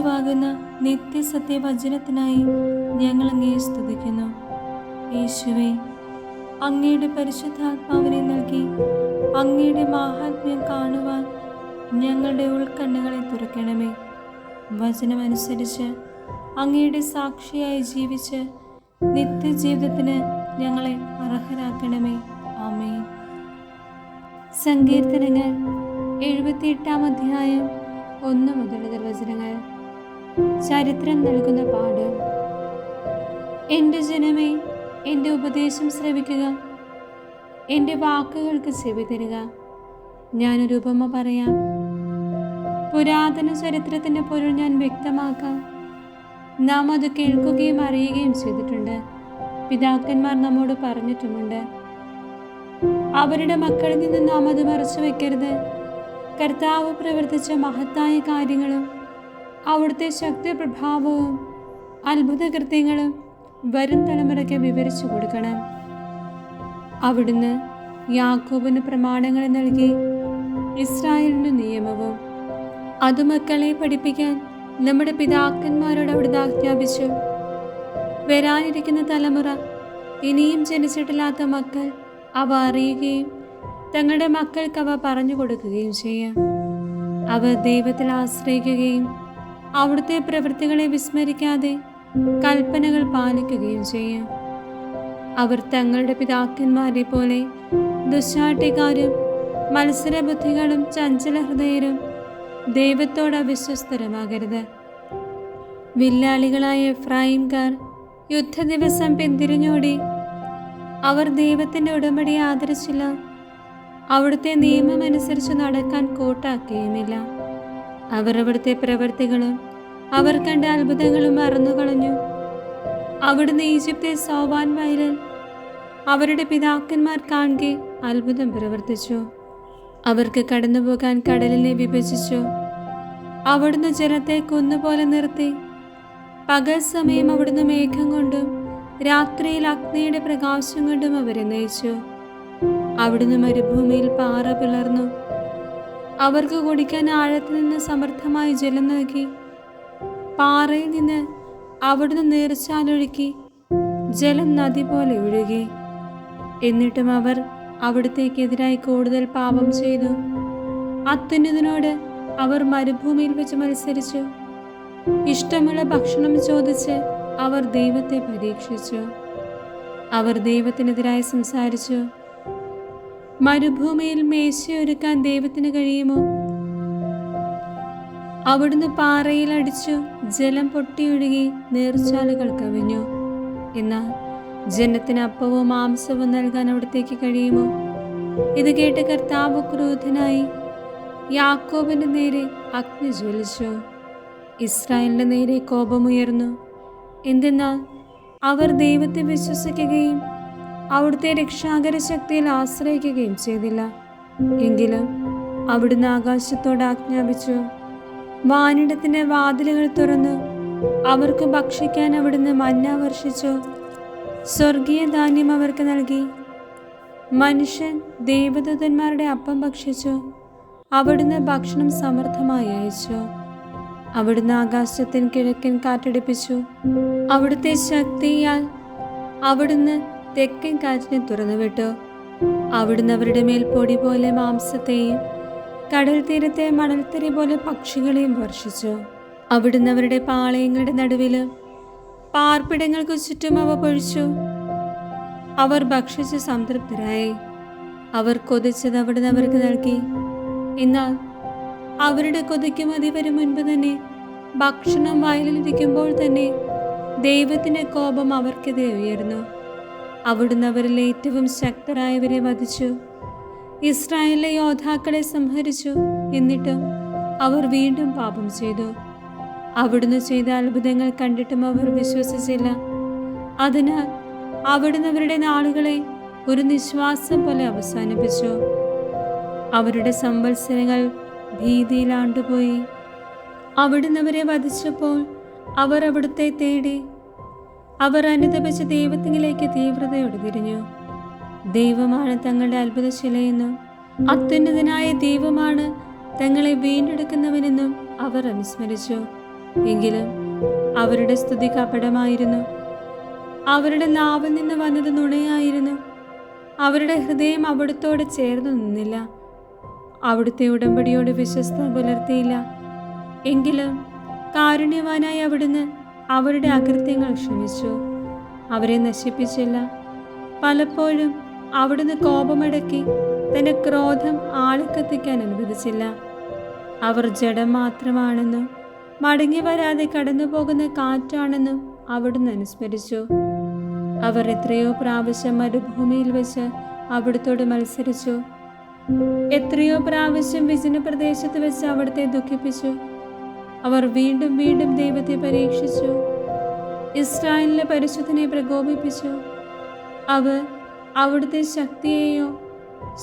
യേശുവാകുന്ന നിത്യസത്യവചനത്തിനായി ഞങ്ങൾ അങ്ങയെ സ്തുതിക്കുന്നു. യേശുവേ, അങ്ങയുടെ പരിശുദ്ധാത്മാവിനെ നൽകി അങ്ങയുടെ മാഹാത്മ്യം കാണുവാൻ ഞങ്ങളുടെ ഉൾക്കണ്ണുകളെ തുറക്കണമേ. വചനമനുസരിച്ച് അങ്ങയുടെ സാക്ഷിയായി ജീവിച്ച് നിത്യജീവിതത്തിന് ഞങ്ങളെ അർഹരാക്കണമേ. ആമേൻ. സങ്കീർത്തനങ്ങൾ 78-ാം അധ്യായം 1 മുതൽ വചനങ്ങൾ. ചരിത്രം നൽകുന്ന പാഠം. എൻ്റെ ജനമേ, എൻ്റെ ഉപദേശം ശ്രവിക്കുക, എൻ്റെ വാക്കുകൾക്ക് ചെവി തരിക. ഞാനൊരു ഉപമ പറയാം, പുരാതന ചരിത്രത്തിൻ്റെ പൊരുൾ ഞാൻ വ്യക്തമാക്കാം. നാം അത് കേൾക്കുകയും അറിയുകയും ചെയ്തിട്ടുണ്ട്. പിതാക്കന്മാർ നമ്മോട് പറഞ്ഞിട്ടുമുണ്ട്. അവരുടെ മക്കളിൽ നിന്ന് നാം അത് മറച്ചു വയ്ക്കരുത്. കർത്താവ് പ്രവർത്തിച്ച മഹത്തായ കാര്യങ്ങളും അവിടുത്തെ ശക്തി പ്രഭാവവും അത്ഭുത കൃത്യങ്ങളും വരും തലമുറയ്ക്ക് വിവരിച്ചു കൊടുക്കണം. അവിടുന്ന് യാക്കോബിന് പ്രമാണങ്ങൾ നൽകി, ഇസ്രായേലിന് നിയമവും. അത് മക്കളെ പഠിപ്പിക്കാൻ നമ്മുടെ പിതാക്കന്മാരോട് അവിടുന്ന് ആജ്ഞാപിച്ചു. വരാനിരിക്കുന്ന തലമുറ, ഇനിയും ജനിച്ചിട്ടില്ലാത്ത മക്കൾ അവ അറിയുകയും തങ്ങളുടെ മക്കൾക്ക് അവ പറഞ്ഞു കൊടുക്കുകയും ചെയ്യാം. അവർ ദൈവത്തിൽ ആശ്രയിക്കുകയും അവിടുത്തെ പ്രവൃത്തികളെ വിസ്മരിക്കാതെ കൽപ്പനകൾ പാലിക്കുകയും ചെയ്യും. അവർ തങ്ങളുടെ പിതാക്കന്മാരെ പോലെ ദുശ്ശാഠ്യക്കാരും മത്സരബുദ്ധികളും ചഞ്ചലഹൃദയരും ദൈവത്തോട് അവിശ്വസ്തരമാകരുത്. വില്ലാളികളായ എഫ്രായിംകാർ യുദ്ധദിവസം പിന്തിരിഞ്ഞോടി. അവർ ദൈവത്തിൻ്റെ ഉടമ്പടിയെ ആദരിച്ചില്ല. അവിടുത്തെ നിയമമനുസരിച്ച് നടക്കാൻ കൂട്ടാക്കുകയുമില്ല. അവർ അവിടുത്തെ പ്രവൃത്തികളും അവർ കണ്ട അത്ഭുതങ്ങളും മറന്നുകളഞ്ഞു. അവിടുന്ന് ഈജിപ്തിൽ സോവാൻ വയലിൽ അവരുടെ പിതാക്കന്മാർ കാണുകെ അത്ഭുതം പ്രവർത്തിച്ചു. അവർക്ക് കടന്നുപോകാൻ കടലിനെ വിഭജിച്ചു. അവിടുന്ന് ജലത്തെ കുന്നുപോലെ നിർത്തി. പകൽ സമയം അവിടുന്ന് മേഘം കൊണ്ടും രാത്രിയിൽ അഗ്നിയുടെ പ്രകാശം കൊണ്ടും അവരെ നയിച്ചു. അവിടുന്ന് മരുഭൂമിയിൽ പാറ പിളർന്നു. അവർക്ക് കുടിക്കാൻ ആഴത്തിൽ നിന്ന് സമർത്ഥമായി ജലം നൽകി. പാറയിൽ നിന്ന് അവിടുന്ന് നീർച്ചാലൊഴുക്കി. ജലം നദി പോലെ ഒഴുകി. എന്നിട്ടും അവർ അവിടുത്തേക്കെതിരായി കൂടുതൽ പാപം ചെയ്തു. അത്യുന്നതനോട് അവർ മരുഭൂമിയിൽ വെച്ച് മത്സരിച്ചു. ഇഷ്ടമുള്ള ഭക്ഷണം ചോദിച്ച് അവർ ദൈവത്തെ പരീക്ഷിച്ചു. അവർ ദൈവത്തിനെതിരായി സംസാരിച്ചു. മരുഭൂമിയിൽ മേശയൊരുക്കാൻ ദൈവത്തിന് കഴിയുമോ? അവിടുന്ന് പാറയിൽ അടിച്ചു. ജലം പൊട്ടിയൊഴുകി നീർച്ചാലുകൾ കവിഞ്ഞു. എന്നാൽ ജനത്തിന് അപ്പവും മാംസവും നൽകാൻ അവിടത്തേക്ക് കഴിയുമോ? ഇത് കേട്ട് കർത്താവ് ക്രോധനായി. യാക്കോബിന്റെ നേരെ അഗ്നി ജ്വലിച്ചു. ഇസ്രായേലിന്റെ നേരെ കോപമുയർന്നു. എന്തെന്നാൽ അവർ ദൈവത്തെ വിശ്വസിക്കുകയും അവിടുത്തെ രക്ഷാകര ശക്തിയിൽ ആശ്രയിക്കുകയും ചെയ്തില്ല. എങ്കിലും അവിടുന്ന് ആകാശത്തോട് ആജ്ഞാപിച്ചു. വാനിടത്തിന്റെ വാതിലുകൾ തുറന്നു. അവർക്ക് ഭക്ഷിക്കാൻ അവിടുന്ന് മന്ന വർഷിച്ചു. സ്വർഗീയ ധാന്യം അവർക്ക് നൽകി. മനുഷ്യൻ ദേവദൂതന്മാരുടെ അപ്പം ഭക്ഷിച്ചു. അവിടുന്ന് ഭക്ഷണം സമൃദ്ധമായി അയച്ചു. അവിടുന്ന് ആകാശത്തിന് കിഴക്കൻ കാറ്റടിപ്പിച്ചു. അവിടുത്തെ ശക്തിയാൽ അവിടുന്ന് തെക്കൻ കാറ്റിനെ തുറന്നുവിട്ടു. അവിടുന്ന് അവരുടെ മേൽ പൊടി പോലെ മാംസത്തെയും കടൽ തീരത്തെ മണൽത്തരി പോലെ പക്ഷികളെയും വർഷിച്ചു. അവിടുന്ന് അവരുടെ പാളയങ്ങളുടെ നടുവിലും പാർപ്പിടങ്ങൾക്ക് ചുറ്റും അവ പൊഴിച്ചു. അവർ ഭക്ഷിച്ച് സംതൃപ്തരായി. അവർ കൊതിച്ചത് അവിടുന്ന് അവർക്ക് നൽകി. എന്നാൽ അവരുടെ കൊതിക്ക് മതി വരും മുൻപ് തന്നെ, ഭക്ഷണം വയലിലിരിക്കുമ്പോൾ തന്നെ ദൈവത്തിന്റെ കോപം അവർക്കെതിരെ ഉയർന്നു. അവിടുന്ന് അവരിൽ ഏറ്റവും ശക്തരായവരെ വധിച്ചു. ഇസ്രായേലിലെ യോദ്ധാക്കളെ സംഹരിച്ചു. എന്നിട്ടും അവർ വീണ്ടും പാപം ചെയ്തു. അവിടുന്ന് ചെയ്ത അത്ഭുതങ്ങൾ കണ്ടിട്ടും അവർ വിശ്വസിച്ചില്ല. അതിനാൽ അവിടുന്ന് അവരുടെ നാളുകളെ ഒരു നിശ്വാസം പോലെ അവസാനിപ്പിച്ചു. അവരുടെ സംവത്സരങ്ങൾ ഭീതിയിലാണ്ടുപോയി. അവിടുന്ന് അവരെ വധിച്ചപ്പോൾ അവർ അവിടുത്തെ തേടി. അവർ അനുതപിച്ച് ദൈവത്തിലേക്ക് തീവ്രതയോടെ തിരിഞ്ഞു. ദൈവമാണ് തങ്ങളുടെ അത്ഭുതശിലയെന്നും അത്യുന്നതനായ ദൈവമാണ് തങ്ങളെ വീണ്ടെടുക്കുന്നവനെന്നും അവർ അനുസ്മരിച്ചു. എങ്കിലും അവരുടെ സ്തുതി കപടമായിരുന്നു. അവരുടെ നാവിൽ നിന്ന് വന്നത് നുണയായിരുന്നു. അവരുടെ ഹൃദയം അവിടുത്തോട് ചേർന്നു നിന്നില്ല. അവിടുത്തെ ഉടമ്പടിയോട് വിശ്വസ്ത പുലർത്തിയില്ല. എങ്കിലും കാരുണ്യവാനായി അവിടുന്ന് അവരുടെ അകൃത്യങ്ങൾ ക്ഷമിച്ചു, അവരെ നശിപ്പിച്ചില്ല. പലപ്പോഴും അവിടുന്ന് കോപമടക്കി തന്റെ ക്രോധം ആളിക്കത്തിക്കാൻ അനുവദിച്ചില്ല. അവർ ജഡം മാത്രമാണെന്നും മടങ്ങി വരാതെ കടന്നു പോകുന്ന കാറ്റാണെന്നും അവിടുന്ന് അനുസ്മരിച്ചു. അവർ എത്രയോ പ്രാവശ്യം മരുഭൂമിയിൽ വെച്ച് അവിടുത്തോട് മത്സരിച്ചു. എത്രയോ പ്രാവശ്യം വിജന പ്രദേശത്ത് വെച്ച് അവിടുത്തെ ദുഃഖിപ്പിച്ചു. അവർ വീണ്ടും വീണ്ടും ദൈവത്തെ പരീക്ഷിച്ചു. ഇസ്രായേലിലെ പരിശുദ്ധനെ പ്രകോപിപ്പിച്ചു. അവർ അവിടുത്തെ ശക്തിയെയോ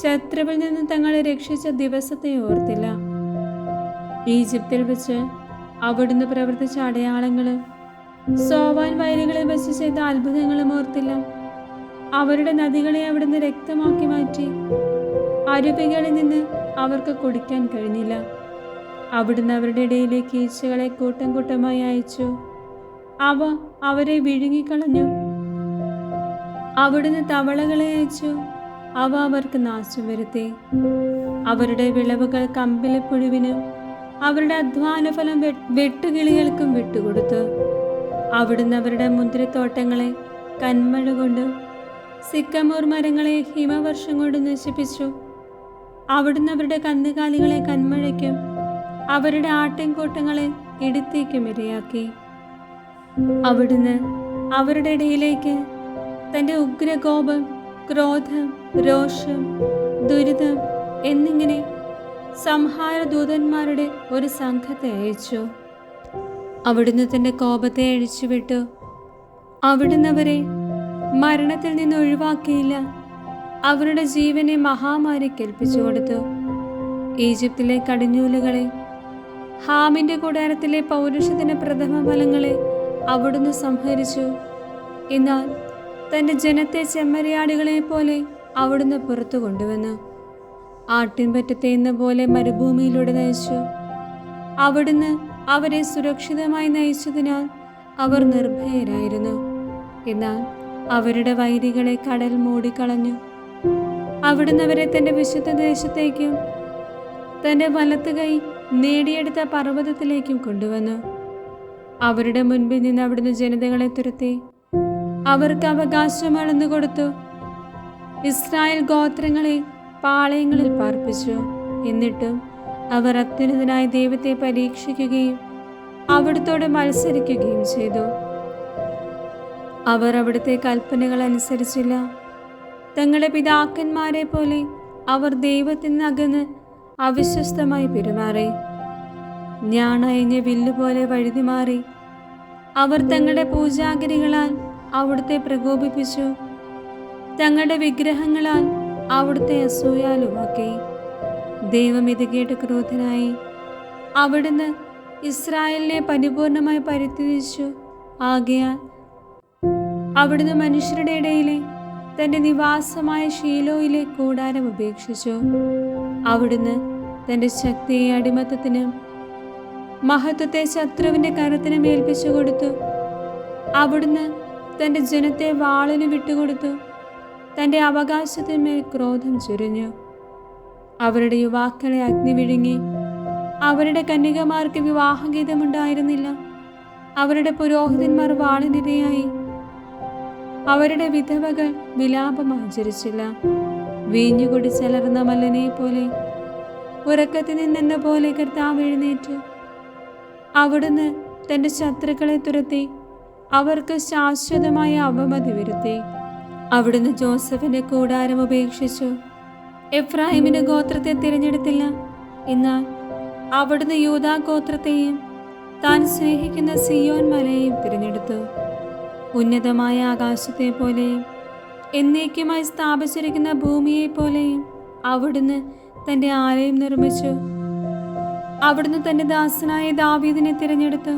ശത്രുവിൽ നിന്ന് തങ്ങളെ രക്ഷിച്ച ദിവസത്തെ ഓർത്തില്ല. ഈജിപ്തിൽ വെച്ച് അവിടുന്ന് പ്രവർത്തിച്ച അടയാളങ്ങളും സോവാൻ വയലുകളിൽ വെച്ച് ചെയ്ത അത്ഭുതങ്ങളും ഓർത്തില്ല. അവരുടെ നദികളെ അവിടുന്ന് രക്തമാക്കി മാറ്റി. അരുവികളിൽ നിന്ന് അവർക്ക് കുടിക്കാൻ കഴിഞ്ഞില്ല. അവിടുന്ന് അവരുടെ ഇടയിലേക്ക് ഈച്ചകളെ കൂട്ടം കൂട്ടമായി അയച്ചു. അവ അവരെ വിഴുങ്ങിക്കളഞ്ഞു. അവിടുന്ന് തവളകളെ അയച്ചു. അവ അവർക്ക് നാശം വരുത്തി. അവരുടെ വിളവുകൾ കമ്പിളിപ്പുഴുവിനും അവരുടെ അധ്വാനഫലം വെട്ടുകിളികൾക്കും വിട്ടുകൊടുത്തു. അവിടുന്ന് അവരുടെ മുന്തിരിത്തോട്ടങ്ങളെ കന്മഴ കൊണ്ടും സിക്കമോർ മരങ്ങളെ ഹിമവർഷം കൊണ്ട് നശിപ്പിച്ചു. അവിടുന്ന് അവരുടെ കന്നുകാലികളെ കന്മഴയ്ക്കും അവരുടെ ആട്ടിൻകൂട്ടങ്ങളെ ഇടിത്തേക്കും ഇരയാക്കി. അവിടുന്ന് അവരുടെ ഇടയിലേക്ക് തൻ്റെ ഉഗ്രകോപം, ക്രോധം, രോഷം, ദുരിതം എന്നിങ്ങനെ സംഹാര ദൂതന്മാരുടെ ഒരു സംഘത്തെ അയച്ചു. അവിടുന്ന് തൻ്റെ കോപത്തെ അഴിച്ചുവിട്ടു. അവിടുന്ന് അവരെ മരണത്തിൽ നിന്ന് ഒഴിവാക്കിയില്ല. അവരുടെ ജീവനെ മഹാമാരിക്ക് ഏൽപ്പിച്ചു കൊടുത്തു. ഈജിപ്തിലെ കടിഞ്ഞൂലുകളെ, ഹാമിൻ്റെ കൂടാരത്തിലെ പൗരുഷദിന പ്രഥമ ഫലങ്ങളെ അവിടുന്ന് സംഹരിച്ചു. എന്നാൽ തൻ്റെ ജനത്തെ ചെമ്മരിയാടുകളെ പോലെ അവിടുന്ന് പുറത്തു കൊണ്ടുവന്നു. ആട്ടിൻപറ്റത്തെ എന്ന പോലെ മരുഭൂമിയിലൂടെ നയിച്ചു. അവിടുന്ന് അവരെ സുരക്ഷിതമായി നയിച്ചതിനാൽ അവർ നിർഭയരായിരുന്നു. എന്നാൽ അവരുടെ വൈരികളെ കടൽ മൂടിക്കളഞ്ഞു. അവിടുന്ന് അവരെ തൻ്റെ വിശുദ്ധ ദേശത്തേക്കും തൻ്റെ വലത്ത് കൈ നേടിയെടുത്ത പർവ്വതത്തിലേക്കും കൊണ്ടുവന്നു. അവരുടെ മുൻപിൽ നിന്ന് അവിടുന്ന് ജനതകളെ തുരത്തി. അവർക്ക് അവകാശം അളന്നു കൊടുത്തു. ഇസ്രായേൽ ഗോത്രങ്ങളെ പാളയങ്ങളിൽ പാർപ്പിച്ചു. എന്നിട്ടും അവർ അത്യുന്നതനായ ദൈവത്തെ പരീക്ഷിക്കുകയും അവിടുത്തോട് മത്സരിക്കുകയും ചെയ്തു. അവർ അവിടുത്തെ കൽപ്പനകൾ അനുസരിച്ചില്ല. തങ്ങളുടെ പിതാക്കന്മാരെ പോലെ അവർ ദൈവത്തിൽ നിന്ന് അകന്ന് അവിശ്വസ്തമായി പെരുമാറി. ഞാണയഞ്ഞ വില്ലുപോലെ വഴുതിമാറി. അവർ തങ്ങളുടെ പൂജാഗിരികളാൽ അവിടുത്തെ പ്രകോപിപ്പിച്ചു. തങ്ങളുടെ വിഗ്രഹങ്ങളാൽ അവിടുത്തെ അസൂയാലുവാക്കി. ദൈവം ഇത് കേട്ട് ക്രോധനായി. അവിടുന്ന് ഇസ്രായേലിനെ പരിപൂർണമായി പരിത്യജിച്ചു. ആകയാൽ അവിടുന്ന് മനുഷ്യരുടെ ഇടയിലെ തൻ്റെ നിവാസമായ ഷീലോയിലെ കൂടാരം ഉപേക്ഷിച്ചു. അവിടുന്ന് തൻ്റെ ശക്തിയെ അടിമത്തത്തിനും മഹത്വത്തെ ശത്രുവിൻ്റെ കരത്തിനും ഏൽപ്പിച്ചു കൊടുത്തു. അവിടുന്ന് തൻ്റെ ജനത്തെ വാളിന് വിട്ടുകൊടുത്തു. തൻ്റെ അവകാശത്തിന്മേൽ ക്രോധം ചൊരിഞ്ഞു. അവരുടെ യുവാക്കളെ അഗ്നി വിഴുങ്ങി. അവരുടെ കന്യകമാർക്ക് വിവാഹഗീതമുണ്ടായിരുന്നില്ല. അവരുടെ പുരോഹിതന്മാർ വാളിനിരയായി. അവരുടെ വിധവകൾ വിലാപം ആചരിച്ചില്ല. വീഞ്ഞു കുടിച്ചലർന്ന മല്ലനെ പോലെ ഉറക്കത്തിൽ നിന്നെന്ന പോലെ കർത്താവ് എഴുന്നേറ്റു. അവിടുന്ന് തൻ്റെ ശത്രുക്കളെ തുരത്തി. അവർക്ക് ശാശ്വതമായ അവമതി വരുത്തി. അവിടുന്ന് ജോസഫിന്റെ കൂടാരം ഉപേക്ഷിച്ചു. എഫ്രായിമിന്റെ ഗോത്രത്തെ തിരഞ്ഞെടുത്തില്ല. എന്നാൽ അവിടുന്ന് യൂദാ ഗോത്രത്തെയും താൻ സ്നേഹിക്കുന്ന സിയോൻ മലയെയും തിരഞ്ഞെടുത്തു. ഉന്നതമായ ആകാശത്തെ പോലെയും എന്നേക്കുമായി സ്ഥാപിച്ചിരിക്കുന്ന ഭൂമിയെ പോലെയും അവിടുന്ന് തൻ്റെ ആലയം നിർമ്മിച്ചു. അവിടുന്ന് തൻ്റെ ദാസനായ ദാവീദിനെ തിരഞ്ഞെടുത്തു.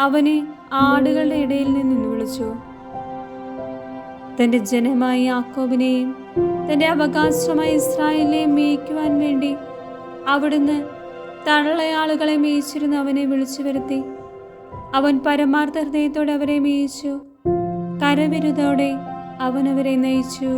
അവനെ ആടുകളുടെ ഇടയിൽ നിന്ന് വിളിച്ചു. തൻ്റെ ജനമായ യാക്കോബിനെയും തൻ്റെ അവകാശമായ ഇസ്രായേലിനെയും മേയ്ക്കുവാൻ വേണ്ടി അവിടുന്ന് തള്ളയാളുകളെ മേയിച്ചിരുന്ന അവനെ വിളിച്ചു വരുത്തി. അവൻ പരമാർത്ഥ ഹൃദയത്തോടെ അവരെ മേയിച്ചു. കരവിരുതോടെ അവൻ അവരെ നയിച്ചു.